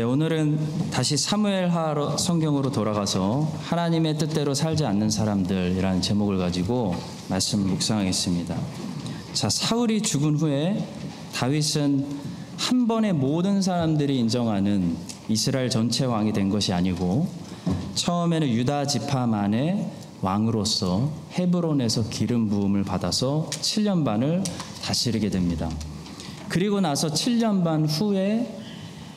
오늘은 다시 사무엘하 성경으로 돌아가서 하나님의 뜻대로 살지 않는 사람들이라는 제목을 가지고 말씀을 묵상하겠습니다. 자, 사울이 죽은 후에 다윗은 한 번에 모든 사람들이 인정하는 이스라엘 전체 왕이 된 것이 아니고 처음에는 유다 지파만의 왕으로서 헤브론에서 기름 부음을 받아서 7년 반을 다스리게 됩니다. 그리고 나서 7년 반 후에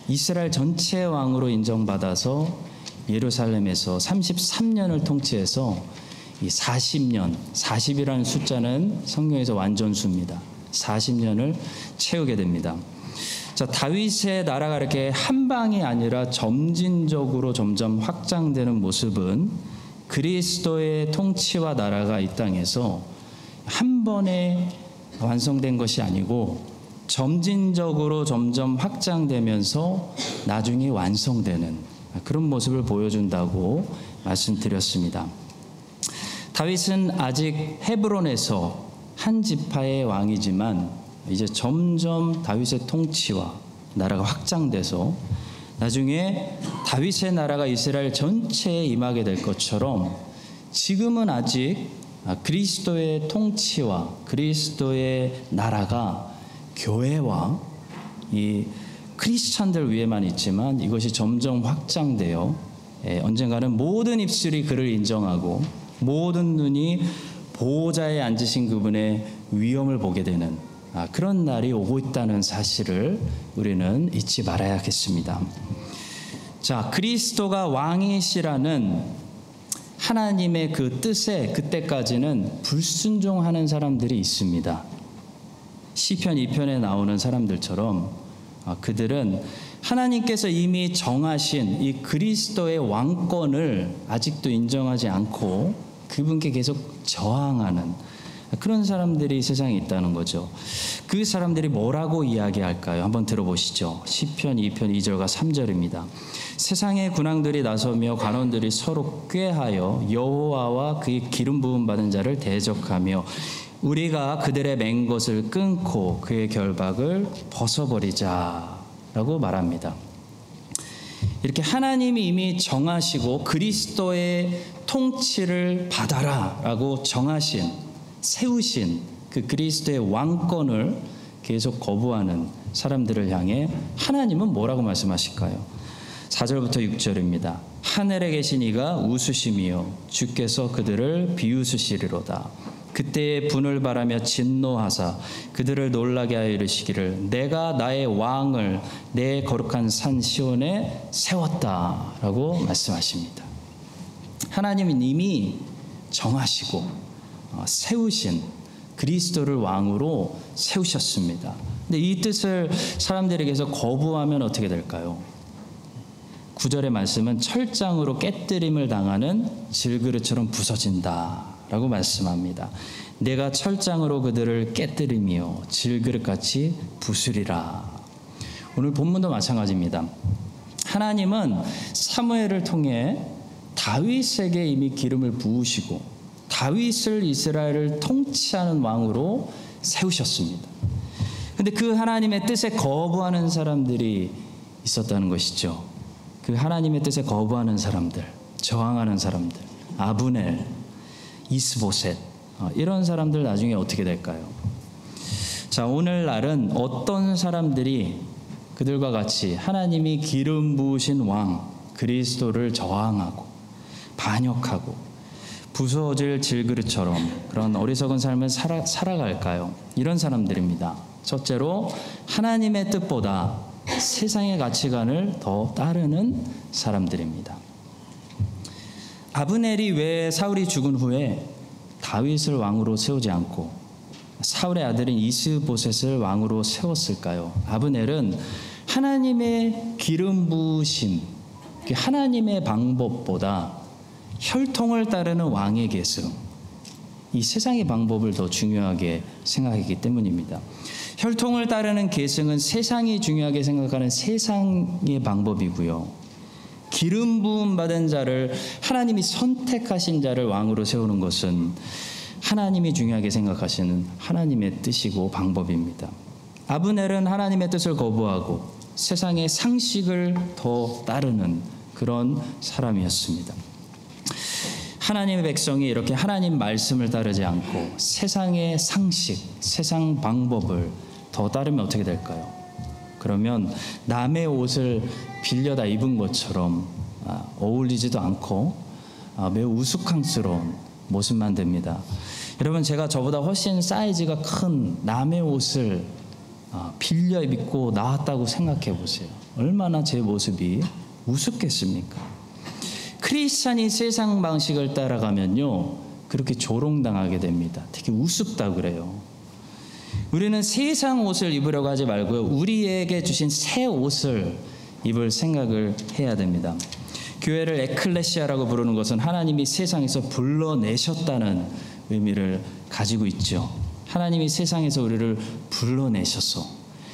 이스라엘 전체 왕으로 인정받아서 예루살렘에서 33년을 통치해서 이 40년, 40이라는 숫자는 성경에서 완전수입니다. 40년을 채우게 됩니다. 자, 다윗의 나라가 이렇게 한 방이 아니라 점진적으로 점점 확장되는 모습은 그리스도의 통치와 나라가 이 땅에서 한 번에 완성된 것이 아니고 점진적으로 점점 확장되면서 나중에 완성되는 그런 모습을 보여준다고 말씀드렸습니다. 다윗은 아직 헤브론에서 한 지파의 왕이지만 이제 점점 다윗의 통치와 나라가 확장돼서 나중에 다윗의 나라가 이스라엘 전체에 임하게 될 것처럼 지금은 아직 그리스도의 통치와 그리스도의 나라가 교회와 이 크리스찬들 위에만 있지만 이것이 점점 확장되어 언젠가는 모든 입술이 그를 인정하고 모든 눈이 보호자에 앉으신 그분의 위엄을 보게 되는 그런 날이 오고 있다는 사실을 우리는 잊지 말아야겠습니다. 자, 그리스도가 왕이시라는 하나님의 그 뜻에 그때까지는 불순종하는 사람들이 있습니다. 시편 2편에 나오는 사람들처럼 그들은 하나님께서 이미 정하신 이 그리스도의 왕권을 아직도 인정하지 않고 그분께 계속 저항하는 그런 사람들이 세상에 있다는 거죠. 그 사람들이 뭐라고 이야기할까요? 한번 들어보시죠. 시편 2편 2절과 3절입니다. 세상의 군왕들이 나서며 관원들이 서로 꾀하여 여호와와 그의 기름 부음 받은 자를 대적하며 우리가 그들의 맹것을 끊고 그의 결박을 벗어버리자라고 말합니다. 이렇게 하나님이 이미 정하시고 그리스도의 통치를 받아라라고 정하신 세우신 그 그리스도의 왕권을 계속 거부하는 사람들을 향해 하나님은 뭐라고 말씀하실까요? 4절부터 6절입니다. 하늘에 계신 이가 웃으시며 주께서 그들을 비웃으시리로다. 그때의 분을 바라며 진노하사 그들을 놀라게 하여 이르시기를 내가 나의 왕을 내 거룩한 산 시온에 세웠다라고 말씀하십니다. 하나님은 이미 정하시고 세우신 그리스도를 왕으로 세우셨습니다. 근데 이 뜻을 사람들이 계속 거부하면 어떻게 될까요? 9절의 말씀은 철장으로 깨뜨림을 당하는 질그릇처럼 부서진다 라고 말씀합니다. 내가 철장으로 그들을 깨뜨리며 질그릇같이 부수리라. 오늘 본문도 마찬가지입니다. 하나님은 사무엘을 통해 다윗에게 이미 기름을 부으시고 다윗을 이스라엘을 통치하는 왕으로 세우셨습니다. 그런데 그 하나님의 뜻에 거부하는 사람들이 있었다는 것이죠. 그 하나님의 뜻에 거부하는 사람들, 저항하는 사람들, 아브넬, 이스보셋, 이런 사람들 나중에 어떻게 될까요? 자, 오늘날은 어떤 사람들이 그들과 같이 하나님이 기름 부으신 왕 그리스도를 저항하고 반역하고 부서질 질그릇처럼 그런 어리석은 삶을 살아갈까요? 이런 사람들입니다. 첫째로 하나님의 뜻보다 세상의 가치관을 더 따르는 사람들입니다. 아브넬이 왜 사울이 죽은 후에 다윗을 왕으로 세우지 않고 사울의 아들인 이스보셋을 왕으로 세웠을까요? 아브넬은 하나님의 기름 부으심, 하나님의 방법보다 혈통을 따르는 왕의 계승, 이 세상의 방법을 더 중요하게 생각했기 때문입니다. 혈통을 따르는 계승은 세상이 중요하게 생각하는 세상의 방법이고요. 기름 부음 받은 자를 하나님이 선택하신 자를 왕으로 세우는 것은 하나님이 중요하게 생각하시는 하나님의 뜻이고 방법입니다. 아브넬은 하나님의 뜻을 거부하고 세상의 상식을 더 따르는 그런 사람이었습니다. 하나님의 백성이 이렇게 하나님 말씀을 따르지 않고 세상의 상식, 세상 방법을 더 따르면 어떻게 될까요? 그러면 남의 옷을 빌려다 입은 것처럼 어울리지도 않고 매우 우스꽝스러운 모습만 됩니다. 여러분, 제가 저보다 훨씬 사이즈가 큰 남의 옷을 빌려 입고 나왔다고 생각해 보세요. 얼마나 제 모습이 우습겠습니까? 크리스찬이 세상 방식을 따라가면요, 그렇게 조롱당하게 됩니다. 되게 우습다 그래요. 우리는 세상 옷을 입으려고 하지 말고요, 우리에게 주신 새 옷을 입을 생각을 해야 됩니다. 교회를 에클레시아라고 부르는 것은 하나님이 세상에서 불러내셨다는 의미를 가지고 있죠. 하나님이 세상에서 우리를 불러내셔서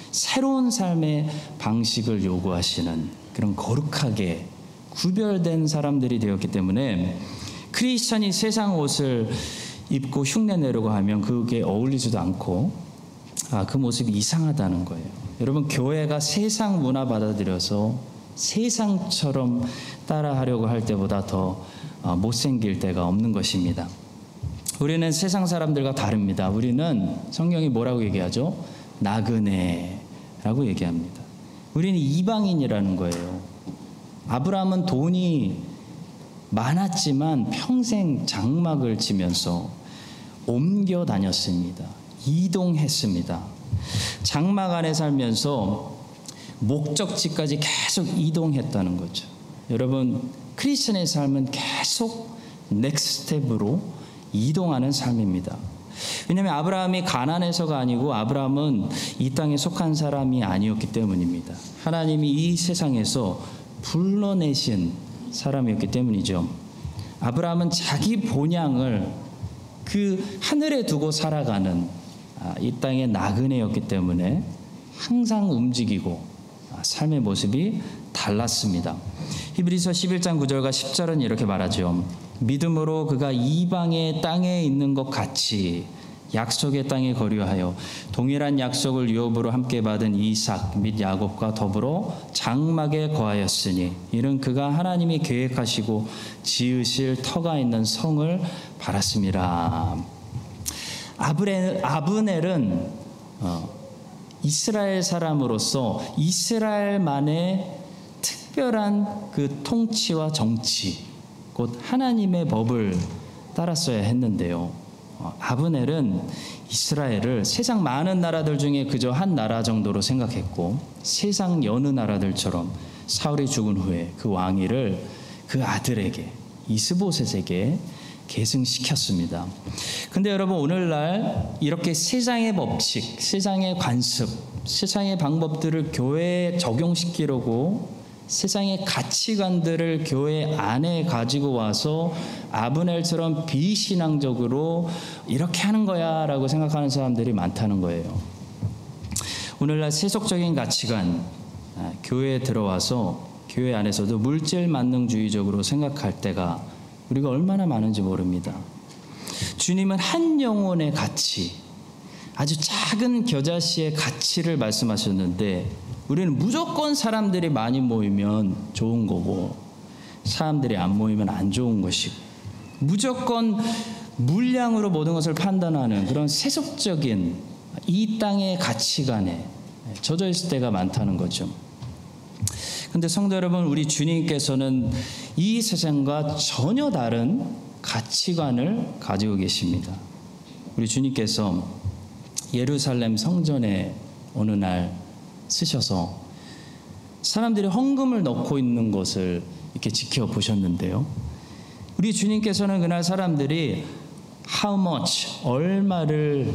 새로운 삶의 방식을 요구하시는 그런 거룩하게 구별된 사람들이 되었기 때문에 크리스찬이 세상 옷을 입고 흉내내려고 하면 그게 어울리지도 않고 그 모습이 이상하다는 거예요. 여러분, 교회가 세상 문화 받아들여서 세상처럼 따라하려고 할 때보다 더 못생길 때가 없는 것입니다. 우리는 세상 사람들과 다릅니다. 우리는 성경이 뭐라고 얘기하죠? 나그네라고 얘기합니다. 우리는 이방인이라는 거예요. 아브라함은 돈이 많았지만 평생 장막을 지면서 옮겨 다녔습니다. 이동했습니다. 장막 안에 살면서 목적지까지 계속 이동했다는 거죠. 여러분, 크리스천의 삶은 계속 넥스트 스텝으로 이동하는 삶입니다. 왜냐하면 아브라함이 가난해서가 아니고 아브라함은 이 땅에 속한 사람이 아니었기 때문입니다. 하나님이 이 세상에서 불러내신 사람이었기 때문이죠. 아브라함은 자기 본향을 그 하늘에 두고 살아가는 이 땅의 나그네였기 때문에 항상 움직이고 삶의 모습이 달랐습니다. 히브리서 11장 9절과 10절은 이렇게 말하죠. 믿음으로 그가 이방의 땅에 있는 것 같이 약속의 땅에 거류하여 동일한 약속을 유업으로 함께 받은 이삭 및 야곱과 더불어 장막에 거하였으니 이는 그가 하나님이 계획하시고 지으실 터가 있는 성을 바랐습니다. 아브넬은 이스라엘 사람으로서 이스라엘만의 특별한 그 통치와 정치, 곧 하나님의 법을 따랐어야 했는데요. 아브넬은 이스라엘을 세상 많은 나라들 중에 그저 한 나라 정도로 생각했고 세상 여느 나라들처럼 사울이 죽은 후에 그 왕위를 그 아들에게 이스보셋에게 계승시켰습니다. 근데 여러분, 오늘날 이렇게 세상의 법칙, 세상의 관습, 세상의 방법들을 교회에 적용시키려고 세상의 가치관들을 교회 안에 가지고 와서 아브넬처럼 비신앙적으로 이렇게 하는 거야 라고 생각하는 사람들이 많다는 거예요. 오늘날 세속적인 가치관, 교회에 들어와서 교회 안에서도 물질 만능주의적으로 생각할 때가 우리가 얼마나 많은지 모릅니다. 주님은 한 영혼의 가치, 아주 작은 겨자씨의 가치를 말씀하셨는데 우리는 무조건 사람들이 많이 모이면 좋은 거고 사람들이 안 모이면 안 좋은 것이고 무조건 물량으로 모든 것을 판단하는 그런 세속적인 이 땅의 가치관에 젖어 있을 때가 많다는 거죠. 근데 성도 여러분, 우리 주님께서는 이 세상과 전혀 다른 가치관을 가지고 계십니다. 우리 주님께서 예루살렘 성전에 어느 날 쓰셔서 사람들이 헌금을 넣고 있는 것을 이렇게 지켜보셨는데요. 우리 주님께서는 그날 사람들이 how much, 얼마를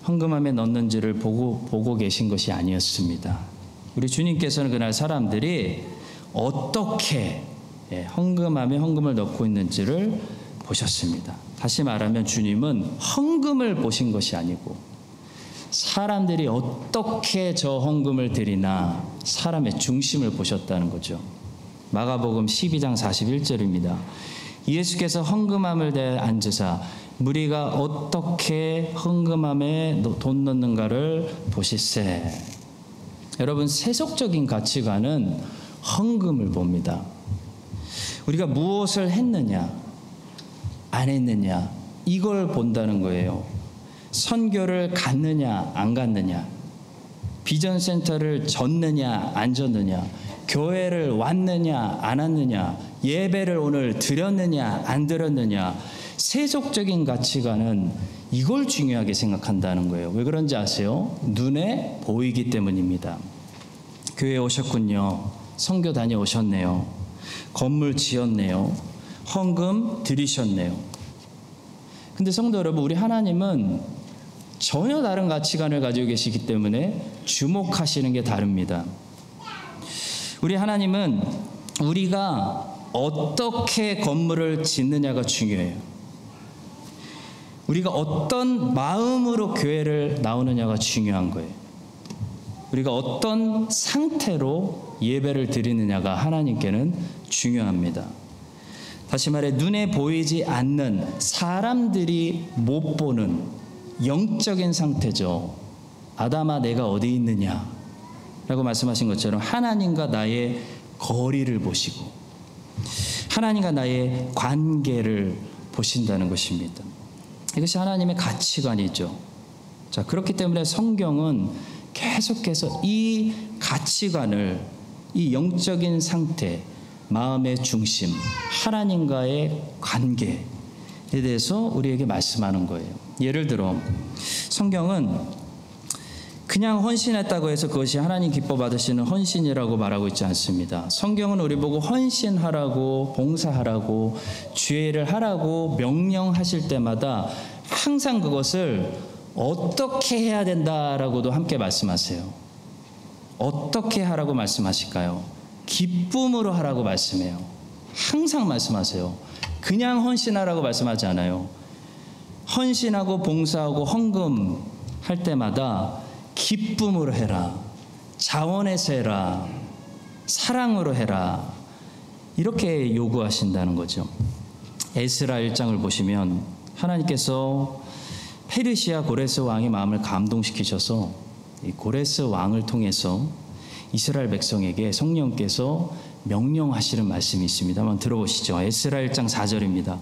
헌금함에 넣는지를 보고 계신 것이 아니었습니다. 우리 주님께서는 그날 사람들이 어떻게 헌금함에 헌금을 넣고 있는지를 보셨습니다. 다시 말하면 주님은 헌금을 보신 것이 아니고 사람들이 어떻게 저 헌금을 드리나 사람의 중심을 보셨다는 거죠. 마가복음 12장 41절입니다. 예수께서 헌금함을 대해 앉으사 무리가 어떻게 헌금함에 돈 넣는가를 보실세. 여러분, 세속적인 가치관은 헌금을 봅니다. 우리가 무엇을 했느냐, 안 했느냐, 이걸 본다는 거예요. 선교를 갔느냐, 안 갔느냐, 비전센터를 졌느냐, 안 졌느냐, 교회를 왔느냐, 안 왔느냐, 예배를 오늘 드렸느냐, 안 드렸느냐. 세속적인 가치관은 이걸 중요하게 생각한다는 거예요. 왜 그런지 아세요? 눈에 보이기 때문입니다. 교회에 오셨군요. 선교 다녀오셨네요. 건물 지었네요. 헌금 드리셨네요. 근데 성도 여러분, 우리 하나님은 전혀 다른 가치관을 가지고 계시기 때문에 주목하시는 게 다릅니다. 우리 하나님은 우리가 어떻게 건물을 짓느냐가 중요해요. 우리가 어떤 마음으로 교회를 나오느냐가 중요한 거예요. 우리가 어떤 상태로 예배를 드리느냐가 하나님께는 중요합니다. 다시 말해, 눈에 보이지 않는, 사람들이 못 보는 영적인 상태죠. 아담아, 내가 어디 있느냐 라고 말씀하신 것처럼 하나님과 나의 거리를 보시고 하나님과 나의 관계를 보신다는 것입니다. 이것이 하나님의 가치관이죠. 자, 그렇기 때문에 성경은 계속해서 이 가치관을, 이 영적인 상태, 마음의 중심, 하나님과의 관계에 대해서 우리에게 말씀하는 거예요. 예를 들어 성경은 그냥 헌신했다고 해서 그것이 하나님 기뻐 받으시는 헌신이라고 말하고 있지 않습니다. 성경은 우리 보고 헌신하라고, 봉사하라고, 주의를 하라고 명령하실 때마다 항상 그것을 어떻게 해야 된다라고도 함께 말씀하세요. 어떻게 하라고 말씀하실까요? 기쁨으로 하라고 말씀해요. 항상 말씀하세요. 그냥 헌신하라고 말씀하지 않아요. 헌신하고 봉사하고 헌금할 때마다 기쁨으로 해라, 자원해서 해라, 사랑으로 해라, 이렇게 요구하신다는 거죠. 에스라 1장을 보시면 하나님께서 페르시아 고레스 왕의 마음을 감동시키셔서 이 고레스 왕을 통해서 이스라엘 백성에게 성령께서 명령하시는 말씀이 있습니다. 한번 들어보시죠. 에스라 1장 4절입니다.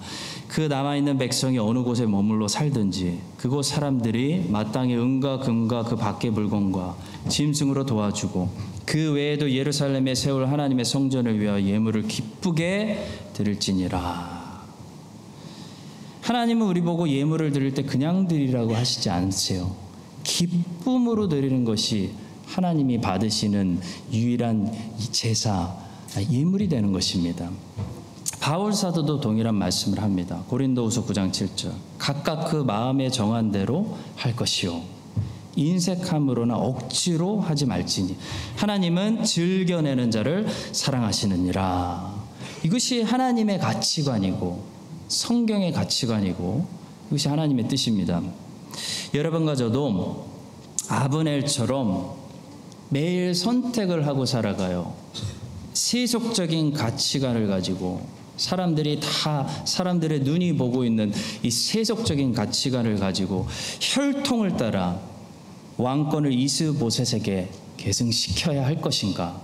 그 남아있는 백성이 어느 곳에 머물러 살든지 그곳 사람들이 마땅히 은과 금과 그 밖의 물건과 짐승으로 도와주고 그 외에도 예루살렘에 세울 하나님의 성전을 위하여 예물을 기쁘게 드릴지니라. 하나님은 우리 보고 예물을 드릴 때 그냥 드리라고 하시지 않으세요. 기쁨으로 드리는 것이 하나님이 받으시는 유일한 제사, 예물이 되는 것입니다. 바울 사도도 동일한 말씀을 합니다. 고린도후서 9장 7절. 각각 그 마음에 정한 대로 할 것이요 인색함으로나 억지로 하지 말지니 하나님은 즐겨내는 자를 사랑하시느니라. 이것이 하나님의 가치관이고 성경의 가치관이고 이것이 하나님의 뜻입니다. 여러분과 저도 아브넬처럼 매일 선택을 하고 살아가요. 세속적인 가치관을 가지고 사람들의 눈이 보고 있는 이 세속적인 가치관을 가지고 혈통을 따라 왕권을 이스보셋에게 계승시켜야 할 것인가?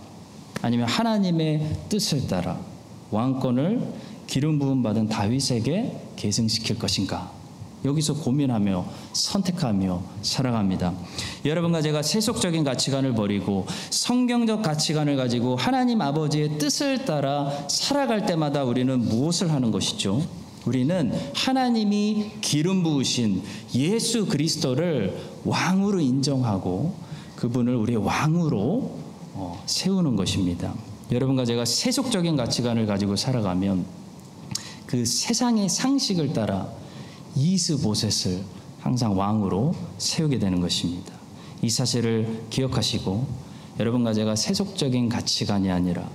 아니면 하나님의 뜻을 따라 왕권을 기름 부음 받은 다윗에게 계승시킬 것인가? 여기서 고민하며 선택하며 살아갑니다. 여러분과 제가 세속적인 가치관을 버리고 성경적 가치관을 가지고 하나님 아버지의 뜻을 따라 살아갈 때마다 우리는 무엇을 하는 것이죠? 우리는 하나님이 기름 부으신 예수 그리스도를 왕으로 인정하고 그분을 우리의 왕으로 세우는 것입니다. 여러분과 제가 세속적인 가치관을 가지고 살아가면 그 세상의 상식을 따라 이스보셋을 항상 왕으로 세우게 되는 것입니다. 이 사실을 기억하시고 여러분과 제가 세속적인 가치관이 아니라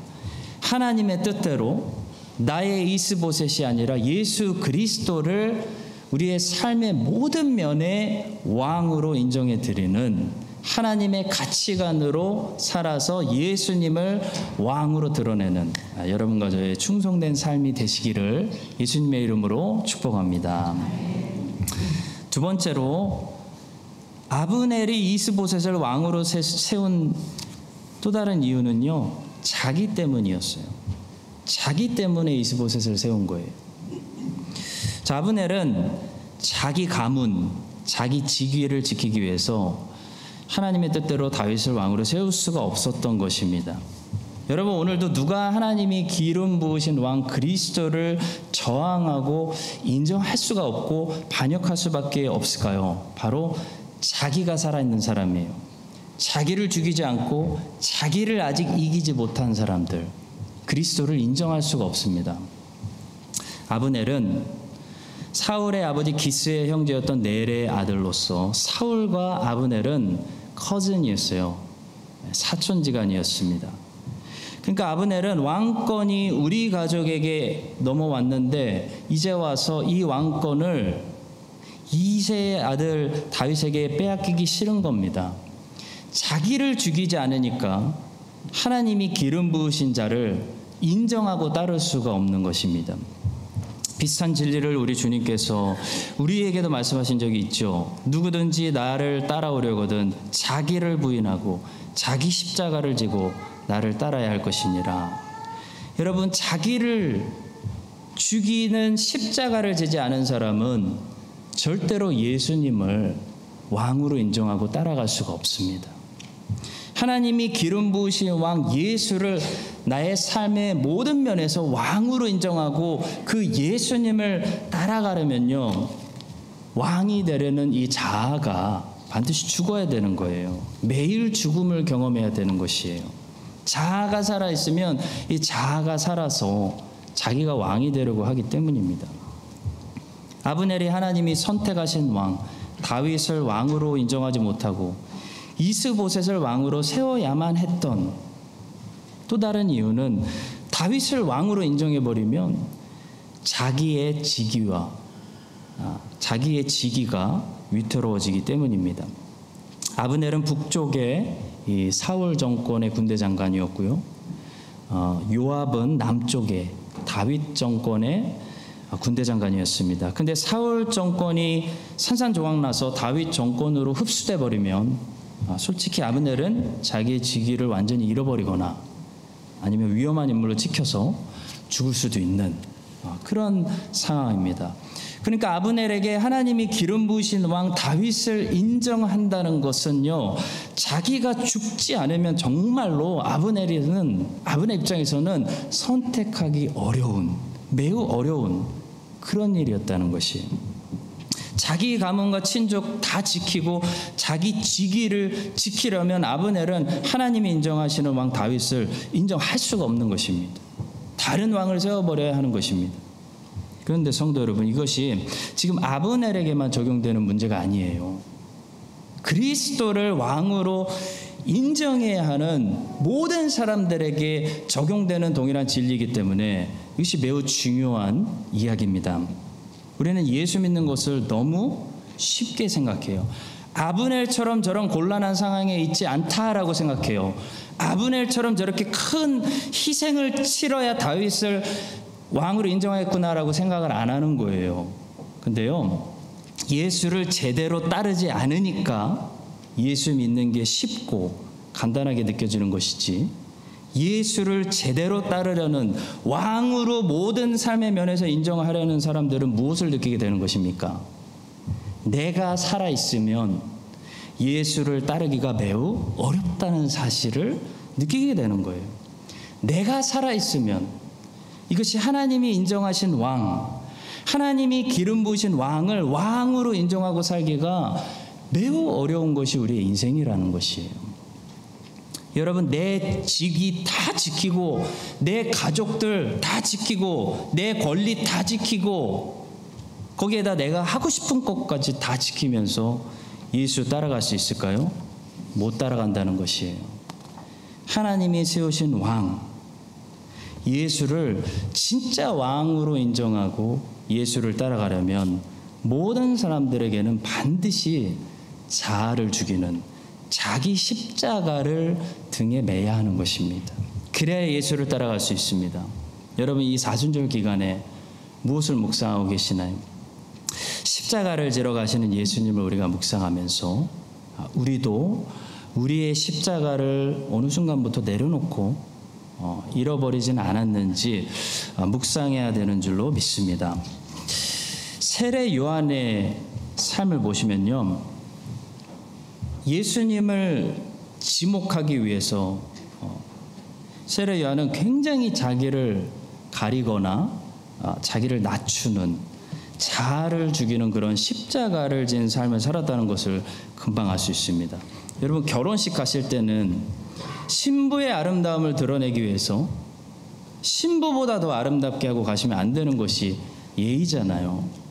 하나님의 뜻대로 나의 이스보셋이 아니라 예수 그리스도를 우리의 삶의 모든 면에 왕으로 인정해 드리는 하나님의 가치관으로 살아서 예수님을 왕으로 드러내는 여러분과 저의 충성된 삶이 되시기를 예수님의 이름으로 축복합니다. 두 번째로 아브넬이 이스보셋을 왕으로 세운 또 다른 이유는요, 자기 때문이었어요. 자기 때문에 이스보셋을 세운 거예요. 자, 아브넬은 자기 가문, 자기 직위를 지키기 위해서 하나님의 뜻대로 다윗을 왕으로 세울 수가 없었던 것입니다. 여러분, 오늘도 누가 하나님이 기름 부으신 왕 그리스도를 저항하고 인정할 수가 없고 반역할 수밖에 없을까요? 바로 자기가 살아있는 사람이에요. 자기를 죽이지 않고 자기를 아직 이기지 못한 사람들, 그리스도를 인정할 수가 없습니다. 아브넬은 사울의 아버지 기스의 형제였던 넬의 아들로서 사울과 아브넬은 커즌이었어요. 사촌지간이었습니다. 그러니까 아브넬은 왕권이 우리 가족에게 넘어왔는데 이제 와서 이 왕권을 이새의 아들 다윗에게 빼앗기기 싫은 겁니다. 자기를 죽이지 않으니까 하나님이 기름 부으신 자를 인정하고 따를 수가 없는 것입니다. 비슷한 진리를 우리 주님께서 우리에게도 말씀하신 적이 있죠. 누구든지 나를 따라오려거든 자기를 부인하고 자기 십자가를 지고 나를 따라야 할 것이니라. 여러분, 자기를 죽이는 십자가를 지지 않은 사람은 절대로 예수님을 왕으로 인정하고 따라갈 수가 없습니다. 하나님이 기름 부으신 왕 예수를 나의 삶의 모든 면에서 왕으로 인정하고 그 예수님을 따라가려면요, 왕이 되려는 이 자아가 반드시 죽어야 되는 거예요. 매일 죽음을 경험해야 되는 것이에요. 자아가 살아있으면 이 자아가 살아서 자기가 왕이 되려고 하기 때문입니다. 아브넬이 하나님이 선택하신 왕 다윗을 왕으로 인정하지 못하고 이스보셋을 왕으로 세워야만 했던 또 다른 이유는 다윗을 왕으로 인정해버리면 자기의 직위와 자기의 직위가 위태로워지기 때문입니다. 아브넬은 북쪽의 이 사울 정권의 군대 장관이었고요. 요압은 남쪽의 다윗 정권의 군대 장관이었습니다. 근데 사울 정권이 산산조각나서 다윗 정권으로 흡수돼 버리면 솔직히 아브넬은 자기의 직위를 완전히 잃어버리거나 아니면 위험한 인물로 찍혀서 죽을 수도 있는 그런 상황입니다. 그러니까 아브넬에게 하나님이 기름 부으신 왕 다윗을 인정한다는 것은요, 자기가 죽지 않으면 정말로 아브넬 입장에서는 선택하기 어려운, 매우 어려운 그런 일이었다는 것이. 자기 가문과 친족 다 지키고 자기 직위를 지키려면 아브넬은 하나님이 인정하시는 왕 다윗을 인정할 수가 없는 것입니다. 다른 왕을 세워버려야 하는 것입니다. 그런데 성도 여러분, 이것이 지금 아브넬에게만 적용되는 문제가 아니에요. 그리스도를 왕으로 인정해야 하는 모든 사람들에게 적용되는 동일한 진리이기 때문에 이것이 매우 중요한 이야기입니다. 우리는 예수 믿는 것을 너무 쉽게 생각해요. 아브넬처럼 저런 곤란한 상황에 있지 않다라고 생각해요. 아브넬처럼 저렇게 큰 희생을 치러야 다윗을 왕으로 인정하겠구나라고 생각을 안 하는 거예요. 근데요, 예수를 제대로 따르지 않으니까 예수 믿는 게 쉽고 간단하게 느껴지는 것이지, 예수를 제대로 따르려는 왕으로 모든 삶의 면에서 인정하려는 사람들은 무엇을 느끼게 되는 것입니까? 내가 살아있으면 예수를 따르기가 매우 어렵다는 사실을 느끼게 되는 거예요. 내가 살아있으면 이것이 하나님이 인정하신 왕, 하나님이 기름 부으신 왕을 왕으로 인정하고 살기가 매우 어려운 것이 우리의 인생이라는 것이에요. 여러분, 내 직위 다 지키고 내 가족들 다 지키고 내 권리 다 지키고 거기에다 내가 하고 싶은 것까지 다 지키면서 예수 따라갈 수 있을까요? 못 따라간다는 것이에요. 하나님이 세우신 왕, 예수를 진짜 왕으로 인정하고 예수를 따라가려면 모든 사람들에게는 반드시 자아를 죽이는 자기 십자가를 등에 매야 하는 것입니다. 그래야 예수를 따라갈 수 있습니다. 여러분, 이 사순절 기간에 무엇을 묵상하고 계시나요? 십자가를 지러 가시는 예수님을 우리가 묵상하면서 우리도 우리의 십자가를 어느 순간부터 내려놓고 잃어버리진 않았는지 묵상해야 되는 줄로 믿습니다. 세례 요한의 삶을 보시면요, 예수님을 지목하기 위해서 세례 요한은 굉장히 자기를 가리거나 자기를 낮추는, 자아를 죽이는 그런 십자가를 진 삶을 살았다는 것을 금방 알 수 있습니다. 여러분, 결혼식 가실 때는 신부의 아름다움을 드러내기 위해서 신부보다 더 아름답게 하고 가시면 안 되는 것이 예의잖아요.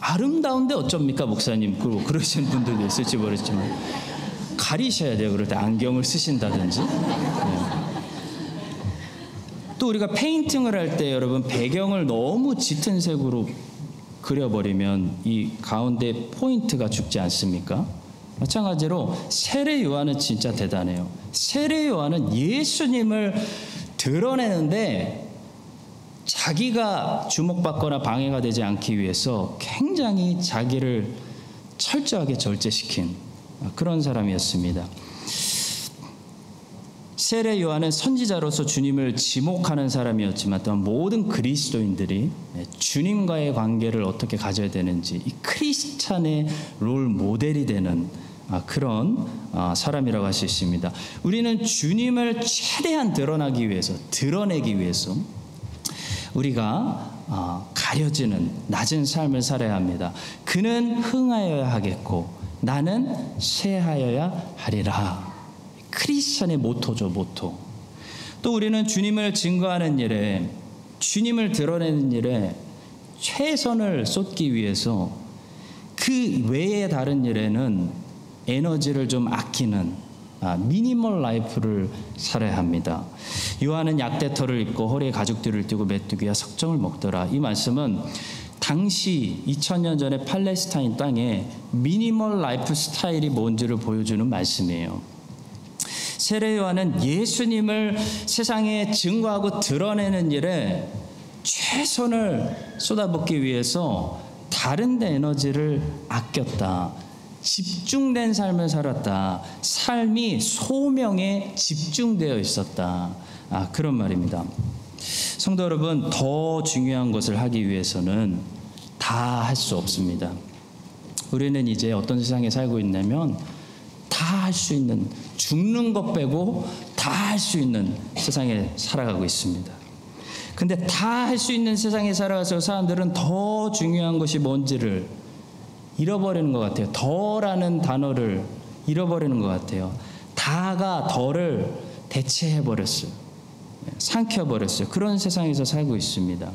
아름다운데 어쩝니까 목사님? 그러시는 분들도 있을지 모르겠지만 가리셔야 돼요. 그럴 때 안경을 쓰신다든지. 또 우리가 페인팅을 할 때 여러분, 배경을 너무 짙은 색으로 그려버리면 이 가운데 포인트가 죽지 않습니까? 마찬가지로 세례 요한은 진짜 대단해요. 세례 요한은 예수님을 드러내는데 자기가 주목받거나 방해가 되지 않기 위해서 굉장히 자기를 철저하게 절제시킨 그런 사람이었습니다. 세례 요한은 선지자로서 주님을 지목하는 사람이었지만 또한 모든 그리스도인들이 주님과의 관계를 어떻게 가져야 되는지 이 크리스찬의 롤 모델이 되는 그런 사람이라고 할 수 있습니다. 우리는 주님을 최대한 드러내기 위해서 우리가 가려지는 낮은 삶을 살아야 합니다. 그는 흥하여야 하겠고 나는 쇠하여야 하리라. 크리스천의 모토죠, 모토. 또 우리는 주님을 증거하는 일에, 주님을 드러내는 일에 최선을 쏟기 위해서 그 외의 다른 일에는 에너지를 좀 아끼는 미니멀 라이프를 살아야 합니다. 요한은 약대터를 입고 허리에 가죽들을 띠고 메뚜기와 석정을 먹더라. 이 말씀은 당시 2000년 전에 팔레스타인 땅에 미니멀 라이프 스타일이 뭔지를 보여주는 말씀이에요. 세례 요한은 예수님을 세상에 증거하고 드러내는 일에 최선을 쏟아붓기 위해서 다른 데 에너지를 아꼈다. 집중된 삶을 살았다. 삶이 소명에 집중되어 있었다. 그런 말입니다. 성도 여러분, 더 중요한 것을 하기 위해서는 다 할 수 없습니다. 우리는 이제 어떤 세상에 살고 있냐면 다 할 수 있는, 죽는 것 빼고 다 할 수 있는 세상에 살아가고 있습니다. 근데 다 할 수 있는 세상에 살아가서 사람들은 더 중요한 것이 뭔지를 잃어버리는 것 같아요. 더라는 단어를 잃어버리는 것 같아요. 다가 더를 대체해버렸어요. 삼켜버렸어요. 그런 세상에서 살고 있습니다.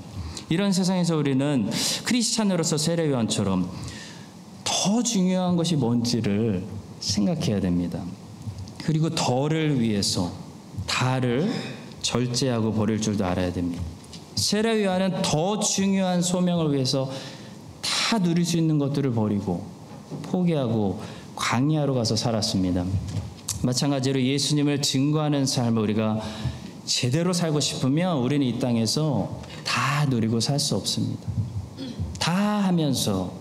이런 세상에서 우리는 크리스찬으로서 세례 요한처럼 더 중요한 것이 뭔지를 생각해야 됩니다. 그리고 더를 위해서 다를 절제하고 버릴 줄도 알아야 됩니다. 세례 요한은 더 중요한 소명을 위해서 다 누릴 수 있는 것들을 버리고 포기하고 광야로 가서 살았습니다. 마찬가지로 예수님을 증거하는 삶을 우리가 제대로 살고 싶으면 우리는 이 땅에서 다 누리고 살 수 없습니다. 다 하면서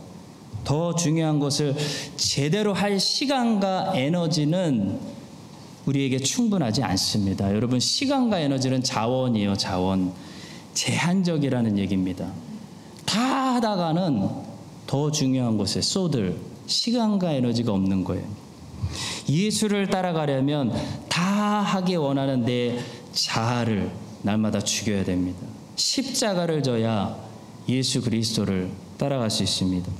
더 중요한 것을 제대로 할 시간과 에너지는 우리에게 충분하지 않습니다. 여러분, 시간과 에너지는 자원이에요. 자원. 제한적이라는 얘기입니다. 다 하다가는 더 중요한 것에 쏟을 시간과 에너지가 없는 거예요. 예수를 따라가려면 다 하기 원하는 내 자아를 날마다 죽여야 됩니다. 십자가를 져야 예수 그리스도를 따라갈 수 있습니다.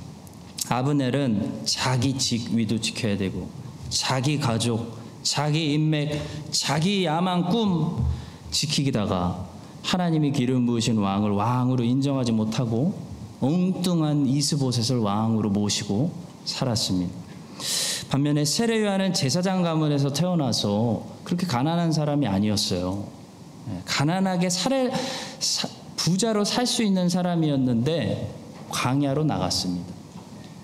아브넬은 자기 직위도 지켜야 되고 자기 가족, 자기 인맥, 자기 야망, 꿈 지키다가 하나님이 기름 부으신 왕을 왕으로 인정하지 못하고 엉뚱한 이스보셋을 왕으로 모시고 살았습니다. 반면에 세례 요한은 제사장 가문에서 태어나서 그렇게 가난한 사람이 아니었어요. 가난하게 부자로 살 수 있는 사람이었는데 광야로 나갔습니다.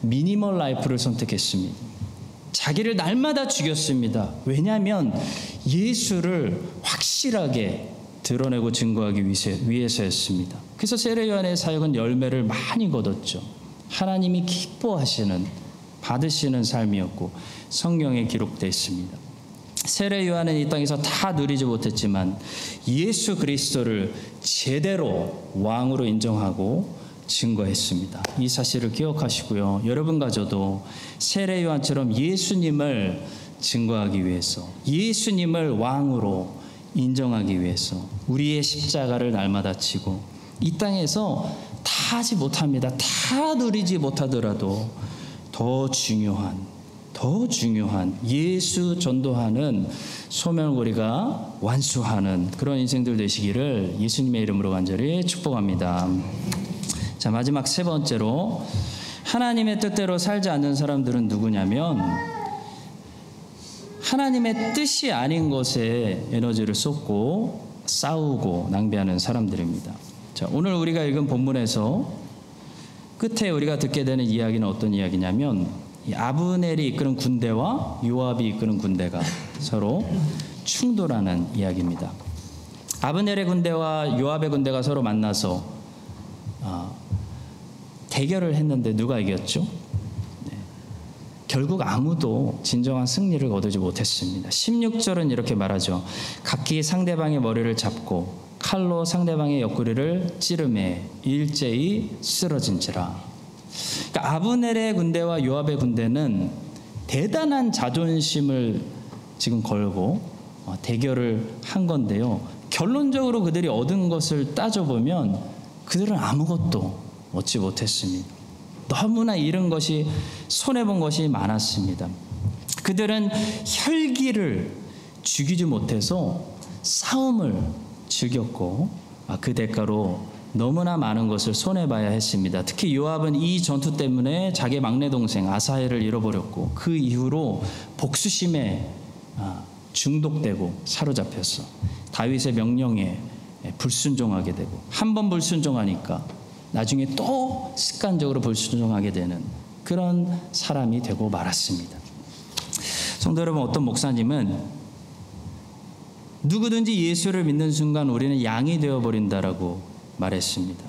미니멀 라이프를 선택했습니다. 자기를 날마다 죽였습니다. 왜냐하면 예수를 확실하게 드러내고 증거하기 위해서였습니다. 그래서 세례 요한의 사역은 열매를 많이 거뒀죠. 하나님이 기뻐하시는, 받으시는 삶이었고 성경에 기록되어 있습니다. 세례 요한은 이 땅에서 다 누리지 못했지만 예수 그리스도를 제대로 왕으로 인정하고 증거했습니다. 이 사실을 기억하시고요. 여러분과 저도 세례 요한처럼 예수님을 증거하기 위해서, 예수님을 왕으로 인정하기 위해서 우리의 십자가를 날마다 지고 이 땅에서 다 하지 못합니다. 다 누리지 못하더라도 더 중요한 예수 전도하는 소명을 우리가 완수하는 그런 인생들 되시기를 예수님의 이름으로 간절히 축복합니다. 자, 마지막 세 번째로 하나님의 뜻대로 살지 않는 사람들은 누구냐면 하나님의 뜻이 아닌 것에 에너지를 쏟고 싸우고 낭비하는 사람들입니다. 자, 오늘 우리가 읽은 본문에서 끝에 우리가 듣게 되는 이야기는 어떤 이야기냐면 아브넬이 이끄는 군대와 요압이 이끄는 군대가 서로 충돌하는 이야기입니다. 아브넬의 군대와 요압의 군대가 서로 만나서 대결을 했는데 누가 이겼죠? 결국 아무도 진정한 승리를 거두지 못했습니다. 16절은 이렇게 말하죠. 각기 상대방의 머리를 잡고 칼로 상대방의 옆구리를 찌르매 일제히 쓰러진지라. 그러니까 아브넬의 군대와 요압의 군대는 대단한 자존심을 지금 걸고 대결을 한 건데요. 결론적으로 그들이 얻은 것을 따져보면 그들은 아무것도 얻지 못했습니다. 너무나 잃은 것이, 손해본 것이 많았습니다. 그들은 혈기를 죽이지 못해서 싸움을 즐겼고 그 대가로 너무나 많은 것을 손해봐야 했습니다. 특히 요압은 이 전투 때문에 자기 막내 동생 아사헬을 잃어버렸고 그 이후로 복수심에 중독되고 사로잡혔어. 다윗의 명령에 불순종하게 되고 한 번 불순종하니까 나중에 또 습관적으로 불순종하게 되는 그런 사람이 되고 말았습니다. 성도 여러분, 어떤 목사님은 누구든지 예수를 믿는 순간 우리는 양이 되어버린다라고 말했습니다.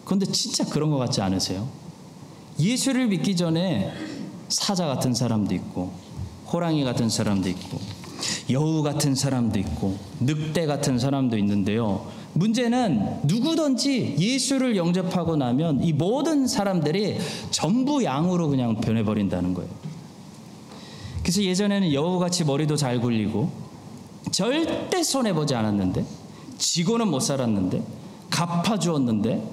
그런데 진짜 그런 것 같지 않으세요? 예수를 믿기 전에 사자 같은 사람도 있고 호랑이 같은 사람도 있고 여우 같은 사람도 있고 늑대 같은 사람도 있는데요. 문제는 누구든지 예수를 영접하고 나면 이 모든 사람들이 전부 양으로 그냥 변해버린다는 거예요. 그래서 예전에는 여우같이 머리도 잘 굴리고 절대 손해보지 않았는데, 지고는 못 살았는데, 갚아주었는데,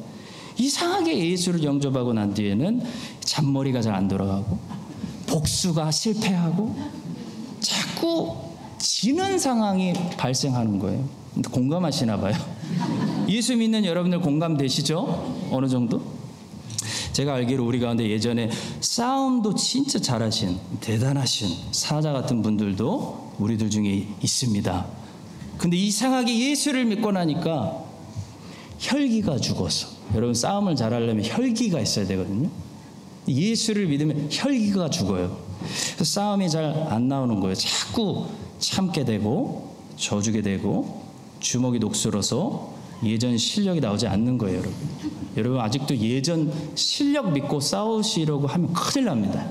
이상하게 예수를 영접하고 난 뒤에는 잔머리가 잘 안 돌아가고 복수가 실패하고 자꾸 지는 상황이 발생하는 거예요. 공감하시나 봐요. 예수 믿는 여러분들 공감되시죠? 어느 정도? 제가 알기로 우리 가운데 예전에 싸움도 진짜 잘하신 대단하신 사자 같은 분들도 우리들 중에 있습니다. 근데 이상하게 예수를 믿고 나니까 혈기가 죽어서, 여러분 싸움을 잘하려면 혈기가 있어야 되거든요. 예수를 믿으면 혈기가 죽어요. 그래서 싸움이 잘 안 나오는 거예요. 자꾸 참게 되고 져주게 되고 주먹이 녹슬어서 예전 실력이 나오지 않는 거예요. 여러분 아직도 예전 실력 믿고 싸우시려고 하면 큰일 납니다.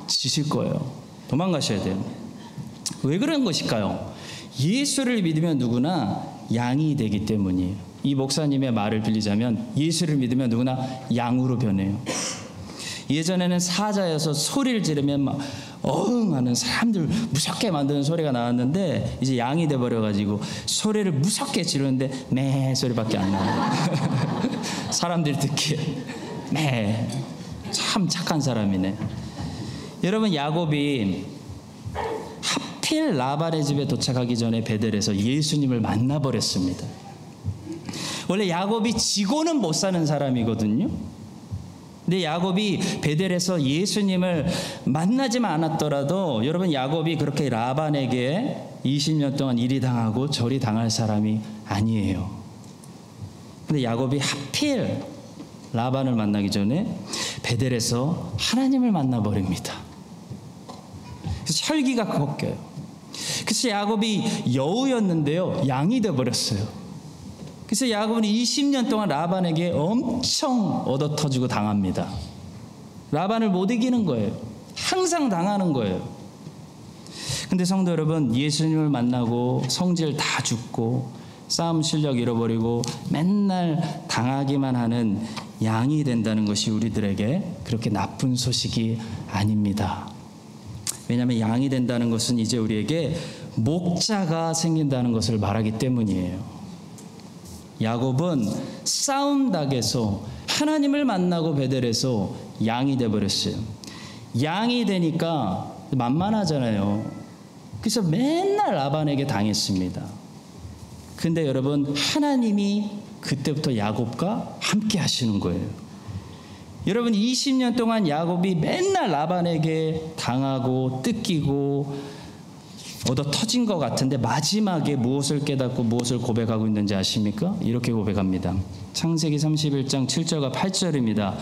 지실 거예요. 도망가셔야 돼요. 왜 그런 것일까요? 예수를 믿으면 누구나 양이 되기 때문이에요. 이 목사님의 말을 빌리자면 예수를 믿으면 누구나 양으로 변해요. 예전에는 사자여서 소리를 지르면 막 어흥 하는 사람들 무섭게 만드는 소리가 나왔는데 이제 양이 돼버려가지고 소리를 무섭게 지르는데 매 소리밖에 안 나와요. 사람들이 듣기에 매. 참 착한 사람이네. 여러분 야곱이 하필 라반의 집에 도착하기 전에 베델에서 예수님을 만나버렸습니다. 원래 야곱이 지고는 못 사는 사람이거든요. 근데 야곱이 베델에서 예수님을 만나지만 않았더라도 여러분 야곱이 그렇게 라반에게 20년 동안 이리 당하고 저리 당할 사람이 아니에요. 근데 야곱이 하필 라반을 만나기 전에 베델에서 하나님을 만나버립니다. 그래서 혈기가 꺾여요. 그래서 야곱이 여우였는데요, 양이 되어버렸어요. 그래서 야곱은 20년 동안 라반에게 엄청 얻어터지고 당합니다. 라반을 못 이기는 거예요. 항상 당하는 거예요. 근데 성도 여러분, 예수님을 만나고 성질 다 죽고 싸움 실력 잃어버리고 맨날 당하기만 하는 양이 된다는 것이 우리들에게 그렇게 나쁜 소식이 아닙니다. 왜냐하면 양이 된다는 것은 이제 우리에게 목자가 생긴다는 것을 말하기 때문이에요. 야곱은 싸움 닭에서 하나님을 만나고 베델에서 양이 돼버렸어요. 양이 되니까 만만하잖아요. 그래서 맨날 라반에게 당했습니다. 근데 여러분, 하나님이 그때부터 야곱과 함께 하시는 거예요. 여러분, 20년 동안 야곱이 맨날 라반에게 당하고 뜯기고 얻어 터진 것 같은데 마지막에 무엇을 깨닫고 무엇을 고백하고 있는지 아십니까? 이렇게 고백합니다. 창세기 31장 7절과 8절입니다.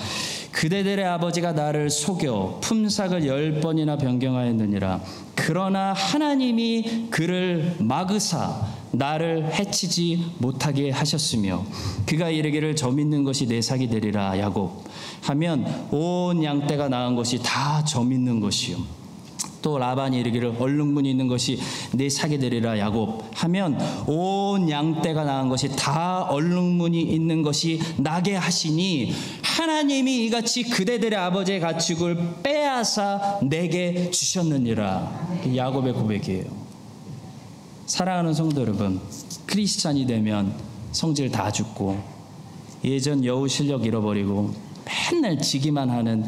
그대들의 아버지가 나를 속여 품삯을 10번이나 변경하였느니라. 그러나 하나님이 그를 막으사 나를 해치지 못하게 하셨으며 그가 이르기를 점 있는 것이 내 삭이 되리라 야곱 하면 온 양떼가 낳은 것이 다 점 있는 것이요. 또 라반이 이르기를 얼룩무늬 있는 것이 내 삭이 되리라 야곱 하면 온 양떼가 낳은 것이 다 얼룩무늬 있는 것이 나게 하시니 하나님이 이같이 그대들의 아버지의 가축을 빼앗아 내게 주셨느니라. 야곱의 고백이에요. 사랑하는 성도 여러분, 크리스찬이 되면 성질 다 죽고 예전 여우 실력 잃어버리고 맨날 지기만 하는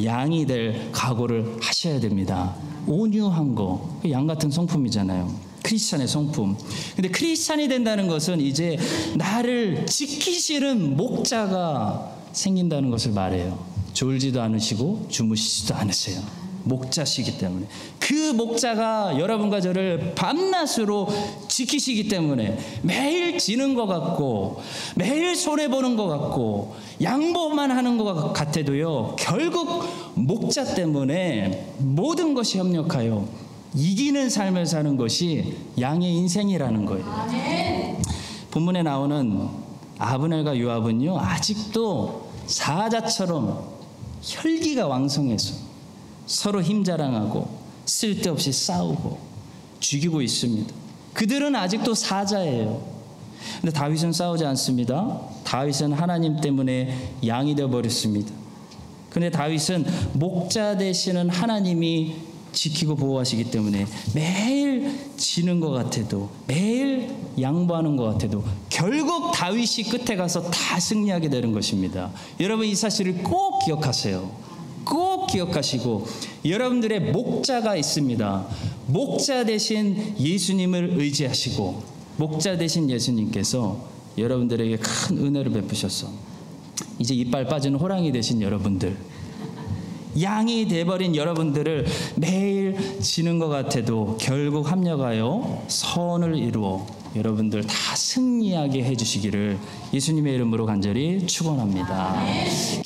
양이 될 각오를 하셔야 됩니다. 온유한 거, 양 같은 성품이잖아요. 크리스찬의 성품. 근데 크리스찬이 된다는 것은 이제 나를 지키시는 목자가 생긴다는 것을 말해요. 졸지도 않으시고 주무시지도 않으세요. 목자시기 때문에. 그 목자가 여러분과 저를 밤낮으로 지키시기 때문에 매일 지는 것 같고 매일 손해보는 것 같고 양보만 하는 것 같아도요, 결국 목자 때문에 모든 것이 협력하여 이기는 삶을 사는 것이 양의 인생이라는 거예요. 본문에 나오는 아브넬과 요압은요, 아직도 사자처럼 혈기가 왕성해서 서로 힘자랑하고 쓸데없이 싸우고 죽이고 있습니다. 그들은 아직도 사자예요. 근데 다윗은 싸우지 않습니다. 다윗은 하나님 때문에 양이 되어버렸습니다. 근데 다윗은 목자 되시는 하나님이 지키고 보호하시기 때문에 매일 지는 것 같아도 매일 양보하는 것 같아도 결국 다윗이 끝에 가서 다 승리하게 되는 것입니다. 여러분, 이 사실을 꼭 기억하세요. 꼭 기억하시고, 여러분들의 목자가 있습니다. 목자 대신 예수님을 의지하시고, 목자 대신 예수님께서 여러분들에게 큰 은혜를 베푸셔서 이제 이빨 빠진 호랑이 되신 여러분들, 양이 돼버린 여러분들을 매일 지는 것 같아도 결국 합력하여 선을 이루어 여러분들 다 승리하게 해주시기를 예수님의 이름으로 간절히 축원합니다.